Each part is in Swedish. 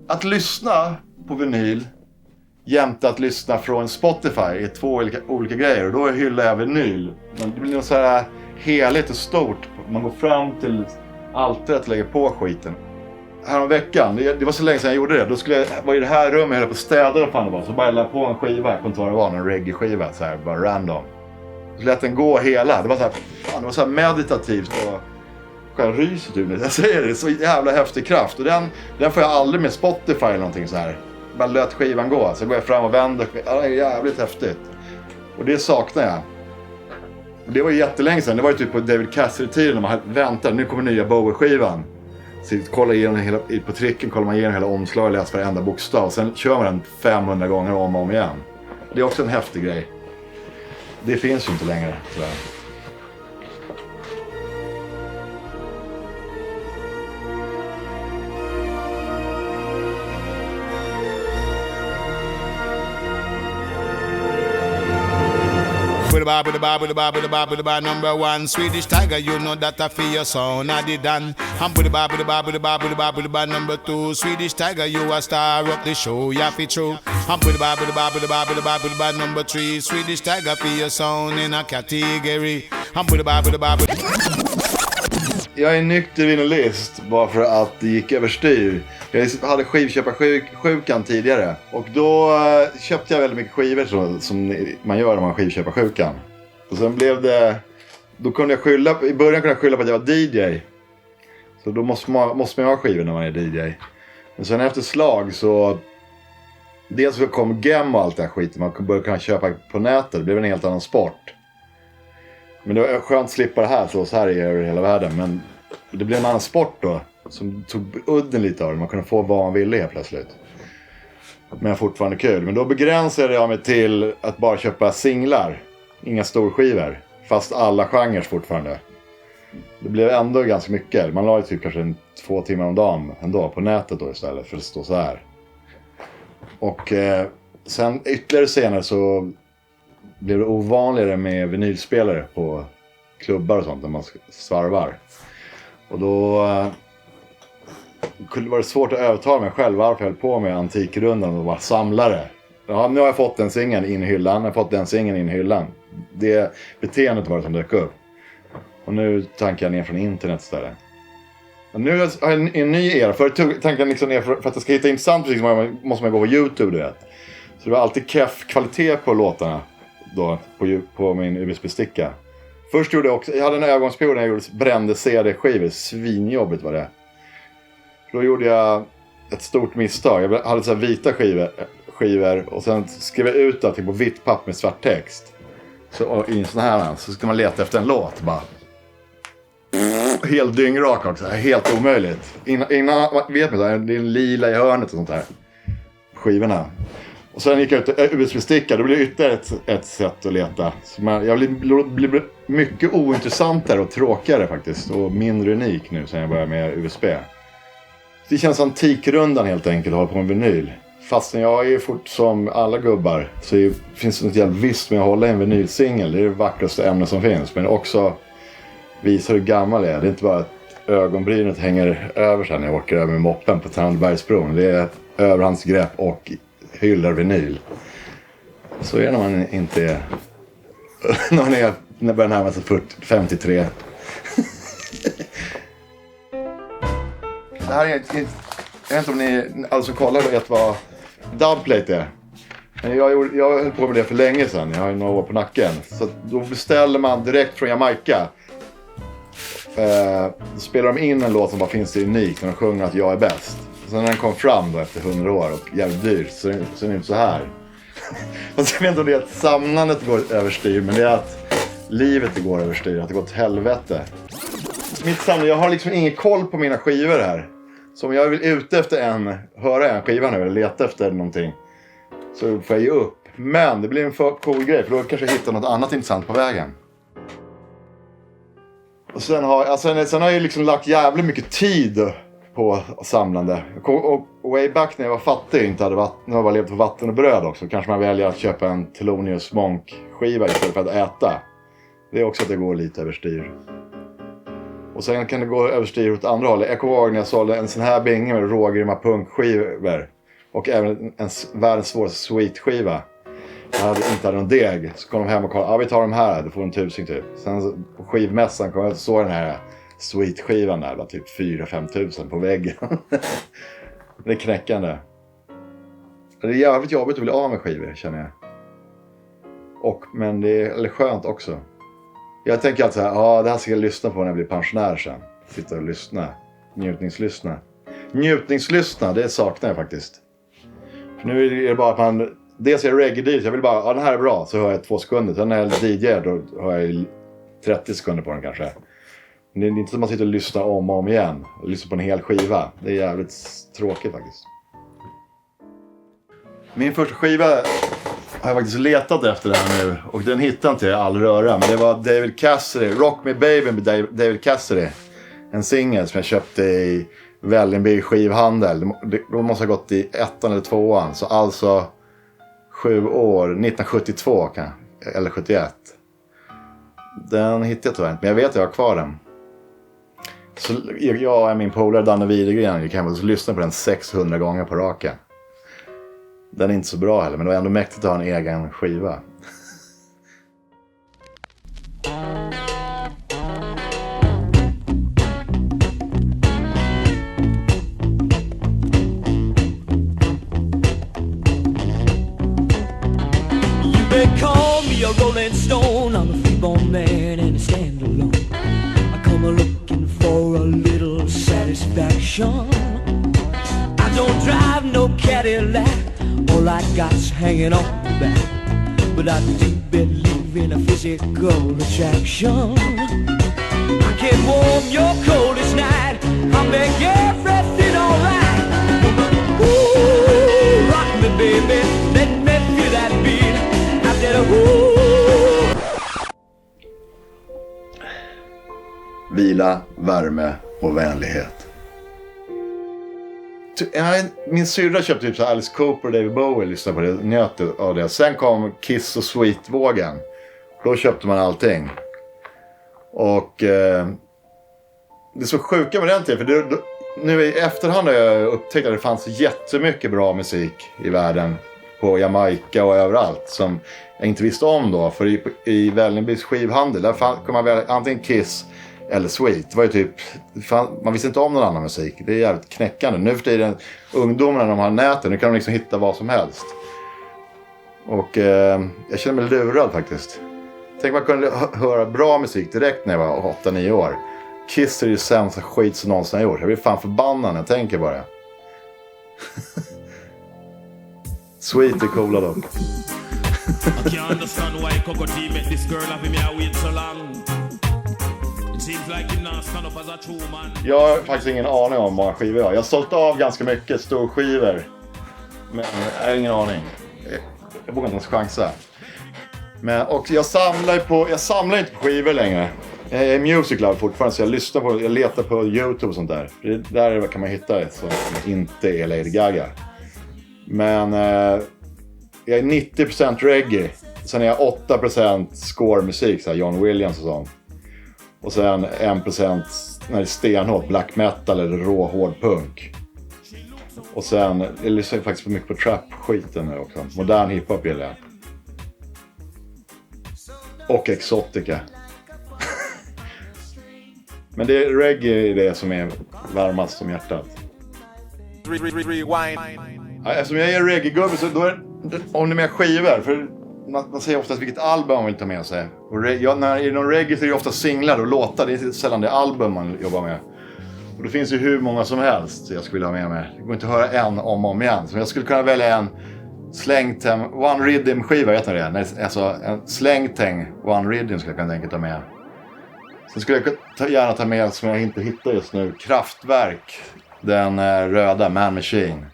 Att lyssna på vinyl jämte att lyssna från Spotify är två olika grejer. Och då hyllar jag vinyl. Men det blir något så här heligt och stort. Man går fram till altaret och lägger på skiten. Härom veckan, det var så länge sedan jag gjorde det. Då var i det här rummet, jag höll på att städa och fan det var. Så bara jag la på en skiva, jag kommer inte vad det var, en reggae-skiva så här, bara random. Så lät den gå hela. Det var så här, fan, det var så här meditativt och jag ryser typ. Jag säger det, så jävla häftig kraft. Och den får jag aldrig med Spotify eller någonting så här. Bara lät skivan gå. Så går jag fram och vänder. Ja, det är jävligt häftigt. Och det saknar jag. Och det var ju jättelänge sedan. Det var ju typ på David Cassidy-tiden när man väntade. Nu kommer nya Bowie-skivan. Så kolla igenom på tricken, kollar man igenom hela omslaget och läser varenda bokstav. Sen kör man den 500 gånger om och om igen. Det är också en häftig grej. Det finns ju inte längre. Sådär. Number one Swedish Tiger, you know that I feel your sound I did done. I'm number two Swedish Tiger, you a star of the show, yeah fi true. I'm number three Swedish Tiger, feel your sound in a category. Jag är nykter vinylist bara för att det gick överstyr. Jag hade skivköparsjukan tidigare. Och då köpte jag väldigt mycket skivor som man gör om man har skivköparsjukan. Och sen blev det... Då kunde jag skylla... I början kunde jag skylla på att jag var DJ. Så då måste man ha skivor när man är DJ. Men sen efter slag så... Dels så kom gem och allt det här skiten. Man började kunna köpa på nätet. Det blev en helt annan sport. Men det var skönt att slippa det här så här över hela världen. Men det blev en annan sport då. Som tog udden lite av det. Man kunde få vad man ville helt plötsligt. Men fortfarande kul. Men då begränsade jag mig till att bara köpa singlar. Inga storskivor. Fast alla genrer fortfarande. Det blev ändå ganska mycket. Man la ju typ kanske 2 timmar om dagen ändå på nätet då istället för att stå så här. Och sen ytterligare senare så blev det ovanligare med vinylspelare på klubbar och sånt när man svarvar. Och då var det svårt att övertala mig själv varför jag höll på med Antikrundan och var samlare. Ja, nu har jag fått den singeln in i hyllan, jag har fått den singeln in i hyllan. Det beteendet var det som dök upp. Och nu tankar jag ner från internet istället. Och nu har jag en ny era. Förut tankade jag liksom ner för att det ska hitta intressant måste man gå på YouTube, du vet. Så det var alltid keff kvalitet på låtarna då, på min USB-sticka. Först gjorde jag också, jag hade en övergångsperiod när jag brände CD-skivor. Svinjobbigt var det. Då gjorde jag ett stort misstag. Jag hade så här vita skivor och sen skrev jag ut allting på vitt papper med svart text. Så i en sån här så ska man leta efter en låt bara. Helt dyngrak också, helt omöjligt. Innan vet man, det är en lila i hörnet och sånt där. Skivorna. Och sen gick jag ut USB-sticka, då blev det ytterligare ett sätt att leta. Så jag blir mycket ointressantare och tråkigare faktiskt. Och mindre unik nu sen jag började med USB. Det känns Antikrundan helt enkelt att hålla på med vinyl. Fastän jag är fort som alla gubbar så finns det något jävligt visst med att hålla en vinylsingel. Det är det vackraste ämne som finns. Men också visar hur gammal jag är. Det är inte bara att ögonbrynet hänger över sig när jag åker över med moppen på Tandbergsbron. Det är ett överhandsgrepp och hyllar vinyl. Så är det när man inte är... när man börjar närma sig 53. Det här är jag vet inte om ni alltså kollar och vet vad dubplate är. Men jag höll på med det för länge sedan. Jag har ju några år på nacken. Så då beställer man direkt från Jamaica. Då spelar de in en låt som bara finns unik när de sjunger att jag är bäst. Sen när den kom fram då efter 100 år och jävligt dyrt så är det inte så här. Och så vet jag inte om det är att samlandet går överstyr, men det är att livet går överstyr, att det går till helvete. Mitt samlande, jag har liksom ingen koll på mina skivor här. Så om jag vill ute efter höra en skiva nu eller leta efter någonting så får jag ge upp. Men det blir en för cool grej för då kanske jag hittar något annat intressant på vägen. Och sen har jag liksom lagt jävligt mycket tid på samlande. Och way back när jag var fattig och inte hade när jag bara levde på vatten och bröd också. Kanske man väljer att köpa en Thelonious Monk skiva istället för att äta. Det är också att det går lite överstyr. Och sen kan det gå överstyr åt andra hållet. Jag kommer ihåg när jag sålde en sån här binge med rågrymma punkskivor. Och även en världens svåraste sweet-skiva. Jag inte hade någon deg. Så kom de hem och kollade. Vi tar de här. Du får en 1000 typ. Sen på skivmässan kom jag och såg den här sweet-skivan där. Det var typ 4-5 tusen på väggen. Det är knäckande. Det är jävligt jobbigt att bli av med skivor, känner jag. Men det är skönt också. Jag tänker alltid så här, det här ska jag lyssna på när jag blir pensionär sen. Sitta och lyssna. Njutningslyssna, det saknar jag faktiskt. För nu är det bara att man, dels är det reggae-DJ, jag vill bara, den här är bra, så hör jag 2 sekunder. Sen när jag DJ, då hör jag 30 sekunder på den kanske. Men det är inte som att man sitter och lyssnar om och om igen. Och lyssnar på en hel skiva. Det är jävligt tråkigt faktiskt. Min första skiva har jag faktiskt letat efter det här nu. Och den hittade inte jag all röra. Men det var David Cassidy. Rock Me Baby med David Cassidy. En singel som jag köpte i Vällingby skivhandel. De måste ha gått i 1:an eller 2:an. Så alltså 7 år. 1972 eller 71. Den hittade jag tyvärr inte. Men jag vet att jag har kvar den. Så jag och min polare Danne Widegren gick hem och lyssnade på den 600 gånger på raken. Den är inte så bra heller, men det var ändå mäktigt att ha en egen skiva. You may call me a rolling stone, I'm a freeborn man and I stand alone. I come looking for a little satisfaction. I don't drive no Cadillac. All I got's hanging on the back. But I do believe in a physical attraction. I can warm your coldest night. I'll make everything alright. Ooh, rock me baby, let me feel that beat. I said ooh. Vila, värme och vänlighet. Min syrra köpte typ så Alice Cooper och David Bowie, lyssnade på det, njöt av det. Sen kom Kiss och Sweet-vågen. Då köpte man allting. Och det är så sjuka med den tiden. För nu i efterhand har jag upptäckt att det fanns jättemycket bra musik i världen. På Jamaica och överallt. Som jag inte visste om då. För i Vällingby skivhandel, där kom man väl antingen Kiss eller Sweet. Det var ju typ, man visste inte om någon annan musik. Det är jävligt knäckande. Nu för tiden, ungdomarna, de har näten. Nu kan de liksom hitta vad som helst. Och jag känner mig lurad faktiskt. Tänk man kunde höra bra musik direkt när jag var 8-9 år. Kiss är ju sämsta skit som någonsin har gjort. Jag blir fan förbannad när jag tänker bara. Sweet är coola dock. I can't understand why Coco T met this girl having me I wait so long. It seems like him not stand up as a true man. Jag har faktiskt ingen aning om vad skivor jag har. Jag har sålt av ganska mycket storskivor. Men jag har ingen aning. Jag vågar inte ens chansa. Och jag samlar inte på skivor längre. Jag är Music Love fortfarande, så jag letar på YouTube och sånt där. Där kan man hitta det som inte är Lady Gaga. Men jag är 90% reggae. Sen är jag 8% score-musik, så här John Williams och sånt. Och sen 1% när det är stenhårt, black metal eller råhård punk. Och sen, jag lyssnar faktiskt mycket på trap-skiten nu också. Modern hiphop gillar jag. Och exotica. Men det är reggae det som är varmast om hjärtat. Eftersom jag är reggae-gubbe så då är det, om det är med skivor. För man säger oftast vilket album man vill ta med sig. Och när det är någon reggae så är det ofta singlar och låtar. Det är sällan det album man jobbar med. Och det finns ju hur många som helst jag skulle vilja ha med mig. Det går inte att höra en om och om igen. Så jag skulle kunna välja en Slängtang One Rhythm skiva, vet ni det? Alltså en Slängtang One Rhythm skulle jag kunna tänka ta med. Sen skulle jag gärna ta med, som jag inte hittar just nu, Kraftwerk. Den röda, Man Machine.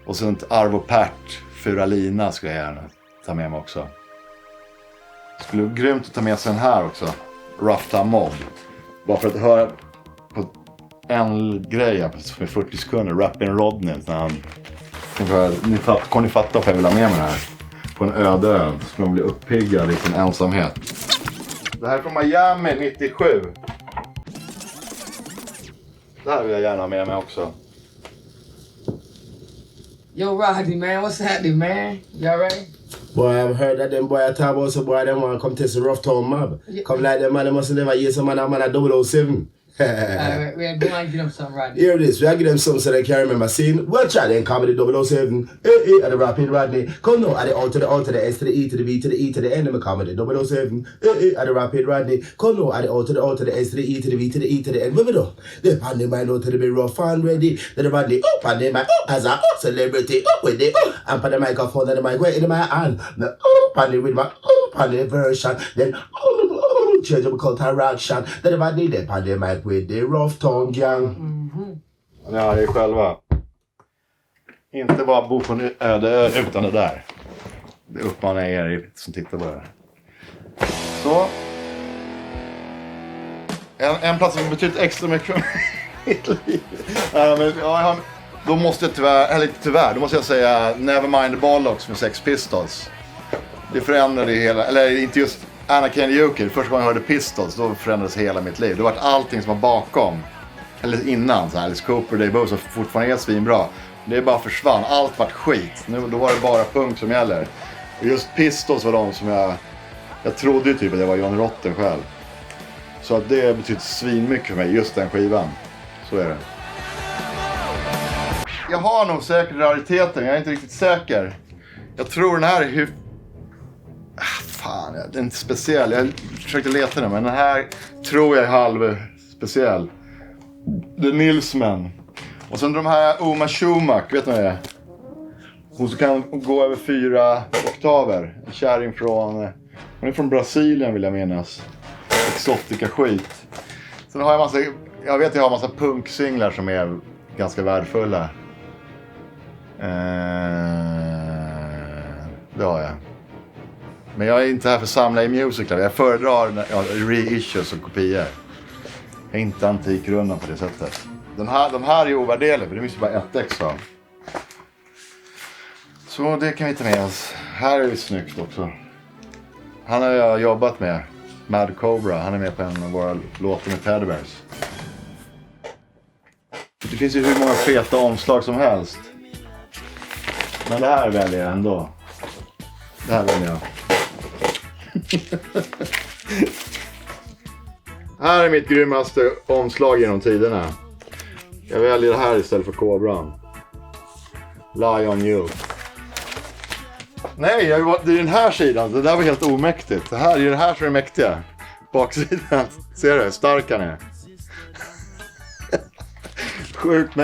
Och sen Arvo Pärt, Furalina skulle jag gärna ta med mig också. Det skulle vara grymt att ta med sig den här också. Rough Time Mob. Bara för att höra på en grej för 40 sekunder. Rappin' Rodney. När han... Kommer ni fatta vad jag vill ha med mig här? På en öde ö. Så man blir uppiggad i sin ensamhet. Det här är från Miami 97. Det här vill jag gärna ha med mig också. Yo, Roddy, man, what's happening, man? You alright? Boy, I've heard that them boy are talk about some boy them want to come test the rough town mob. Come like them man, they must never hear some man a 007. Alright, we're going to get them something, Rodney. Here it is. We give them something so they can remember. Seeing well, try then comedy 007. At the rapid Rodney. Come no, at the O to the S to the E to the B to the E to the N of comedy 007. At the rapid Rodney. Come no, at the O to the S to the E to the B to the E to the N. What we do? The pandy mind out to the be rough and ready. Then the Rodney up and the mic as a celebrity up with it. And put the microphone and the mic right in my hand. The pandy with my pandy version. Then changeable culture action. Then the Rodney the pandy mic with the rough tongue gang. Ja, det är själva. Inte bara bo på en öde ö utan det där. Det uppmanar jag er som tittar på det här. Så. En plats som betyder extra mycket för mitt liv. Då måste jag tyvärr, då måste jag säga Nevermind the Bollocks med Sex Pistols. Det förändrade hela, eller inte just Anakin Joker. Första gången jag hörde Pistols, då förändrades hela mitt liv. Det var allting som var bakom. Eller innan, så här, Alice Cooper, Dave Bowie som fortfarande är svinbra. Det bara försvann, allt vart skit. Då var det bara punk som gäller. Och just Pistols var de som jag trodde ju typ att jag var John Rotten själv. Så att det betyder svinmycket för mig, just den skivan. Så är det. Jag har nog säkert rariteten, jag är inte riktigt säker. Jag tror den här är fan, den är inte speciell. Jag försökte leta den, men den här tror jag är halv speciell. The Nilsman. Och sen de här Uma Schumacher, vet ni vad det är? Hon som kan gå över 4 oktaver. En kärring från... Hon är från Brasilien vill jag minnas. Exotika skit. Sen har jag vet att jag har en massa punksinglar som är ganska värdefulla. Det har jag. Men jag är inte här för att samla i musiclar. Jag föredrar reissues och kopior. Jag är inte antikrundan på det sättet. De här är ovärderliga, för det finns ju bara ett ex av. Så det kan vi ta med oss. Här är det snyggt också. Han har jag jobbat med. Mad Cobra. Han är med på en av våra låtar med Teddy Bears. Det finns ju hur många feta omslag som helst. Men det här väljer jag ändå. Det här väljer jag. Här är mitt grymmaste omslag genom tiderna. Jag väljer det här istället för Cobran. Lion Youth. Nej, det är den här sidan. Det där var helt omäktigt. Det här är det här som är mäktiga. Baksidan. Ser du? Stark han är. Sjukt.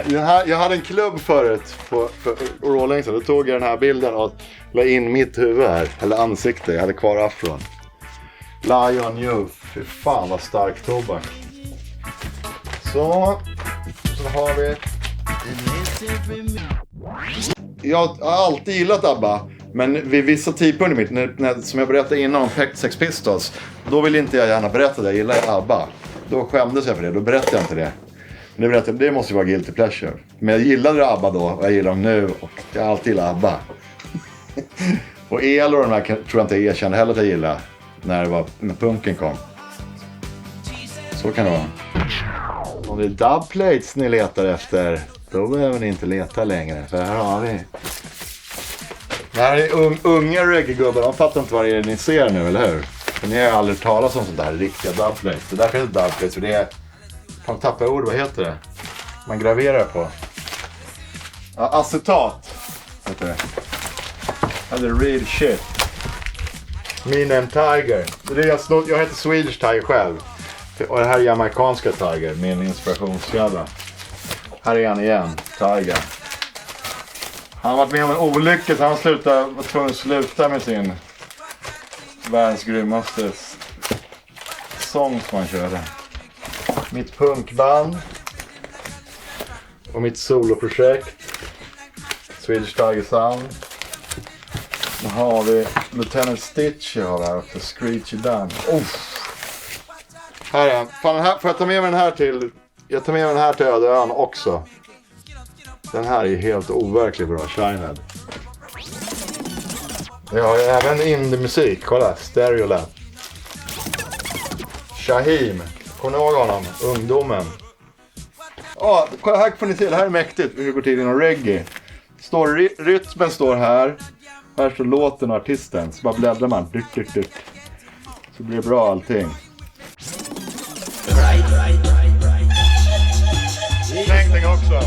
Jag hade en klubb förut för år länge sedan. Då tog jag den här bilden och la in mitt huvud här. Eller ansikte. Jag hade kvar afron. Lion Youth. Fy fan vad stark tobak. Så har vi... Jag har alltid gillat ABBA. Men vid vissa tidpunkter, som jag berättade innan om Sex Pistols, då vill inte jag gärna berätta det. Jag gillar ABBA. Då skämdes jag för det. Då berättade jag inte det. Men det måste ju vara guilty pleasure. Men jag gillade ABBA då och jag gillar dem nu. Och jag har alltid gillat ABBA. Och El och de här tror jag inte jag erkände heller att jag gillade. När punken kom. Så kan det vara. Om det är dubplates ni letar efter, då behöver ni inte leta längre. För här har vi. Det här är unga reggae-gubbar. De fattar inte vad det är ni ser nu, eller hur? För ni har aldrig talat om sånt där riktiga dubplates. Det därför heter dubplates. För det är... Kan tappa ord, vad heter det? Man graverar på. Ja, acetat. Heter det. Det är real shit. Me name Tiger. Jag heter Swedish Tiger själv. Och det här är jamaicanska Tiger. Min inspirationskälla. Här är han igen. Tiger. Han har varit med om en olycka så han var tvungen att sluta med sin världens grymmaste sång som han körde. Mitt punkband. Och mitt soloprojekt. Swedish Tiger Sound. Nu har vi Lieutenant Stitch har vi här också. Screechy Dan. Här är han. Fan, här, får jag ta med mig den här till... Jag tar med mig den här till Ödeön också. Den här är helt overkligt bra. Shined. Ja, även indie-musik. Kolla. Stereolab. Shaheem. Kommer ni ihåg honom? Ungdomen. Ja, här får ni se. Det här är mäktigt hur det går till inom reggae. Rytmen står här. Här står låten och artisten. Så bara bläddrar man. Så blir det bra allting. Längning också.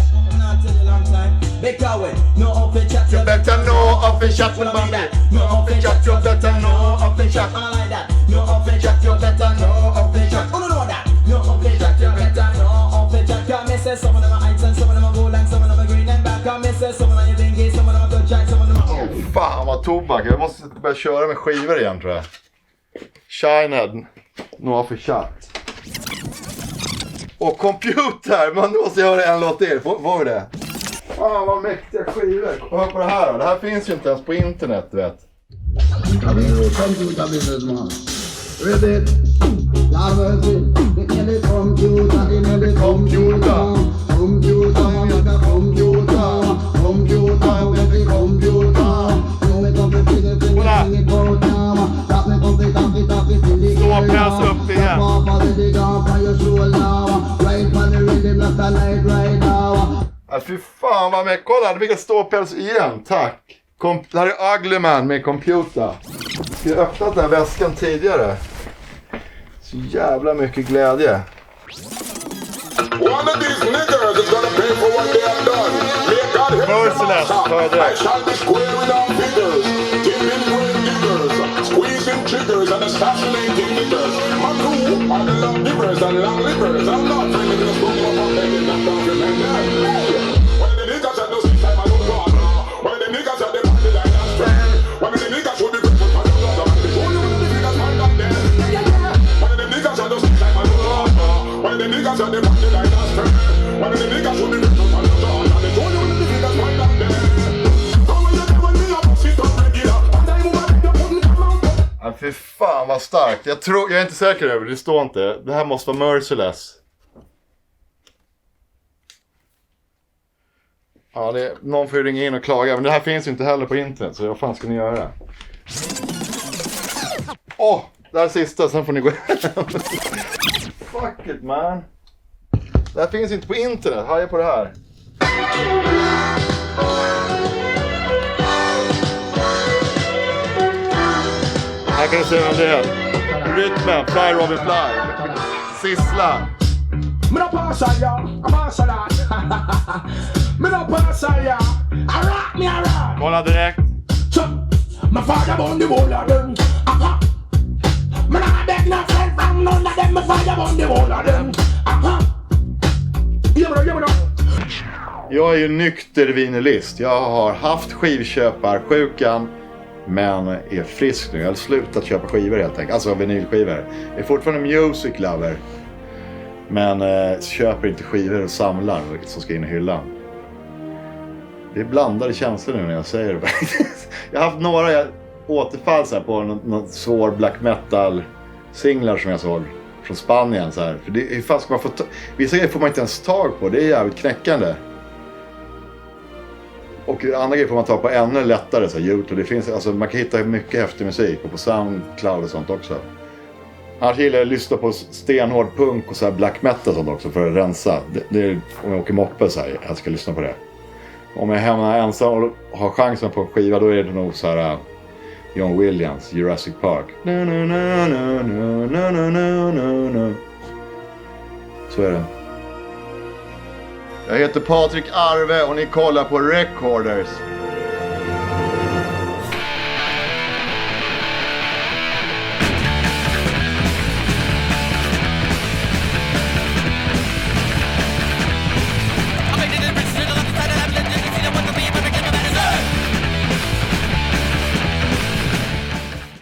You better know of a shot with mommy. No of a shot, you better know of a shot. I like that. No of a shot, you better know of a shot. Oh, no, know that. No of a shot, you better know of a shot. Come, say some of them are ice and some of them are gold and some of them are green and black. Come, say some of them are dingy, some of them are good jack, some of them are... Fan vad tobak. Jag måste börja köra med skivor igen, tror jag. Shinehead. No of a shot. Och computer. Man måste göra en låt till. Vad är det? Fan vad mäktiga skivor. Hör på det här då. Det här finns ju inte ens på internet, du vet. Ståpäls upp igen. Fy fan vad med. Kolla, det fick en ståpäls igen. Tack. Det här är Ugly Man med computer. Jag har öppnat den här väskan tidigare. Så jävla mycket glädje. One of these niggers is gonna pay for what they have done. May God help Merciless, them. I shall be square without figures. Tipping great diggers, squeezing triggers and assassinating niggers. My crew are the love givers and long livers. I'm not friendly with a spoon of a pen in that document. When the niggas are those things I don't know. When the niggas are the body like that strength. When the niggas will be grateful for the blood of the show you when the niggas find out there. When the niggas are those things I don't know. When the niggas are the body like that strength. When the niggas will be grateful for the blood of the show you when the niggas find out there. Ja, fy fan vad starkt. Jag är inte säker över, det står inte. Det här måste vara Merciless. Ja, någon får ju ringa in och klaga. Men det här finns ju inte heller på internet. Så vad fan ska ni göra? Det här är sista, sen får ni gå hem. Fuck it, man. Det här finns inte på internet. Haja på det här. Här kan du se vem det är. Rytmen, Fly Robin Fly. Sissla. Men då passar jag. Men då passar jag. Rock me around. Kolla direkt. Så, men far the wall. Aha. Men I beg no friend from none of them. Men far the wall. Aha. Ge mig då. Jag är ju nykter vinylist. Jag har haft skivköparsjukan. Men är frisk nu. Jag har slutat köpa skivor helt enkelt. Alltså vinylskivor. Jag är fortfarande music lover. Men köper inte skivor och samlar som ska in i hyllan. Det är blandade känslor nu när jag säger det. Jag har haft några återfall så här, på någon svår black metal singlar som jag såg från Spanien så här. För det, hur fan ska man få vissa grejer får man inte ens tag på. Det är jävligt knäckande. Och andra grejer får man ta på ännu lättare så här, YouTube. Det finns, alltså, man kan hitta mycket häftig musik och på Soundcloud och sånt också. Annars gillar jag att lyssna på stenhård punk och så här black metal och sånt också för att rensa. Det är, om jag åker moppe så här, jag ska lyssna på det. Om jag hamnar ensam och har chansen på en skiva, då är det nog så här John Williams, Jurassic Park. Så är det. Jag heter Patrik Arve och ni kollar på Recorders.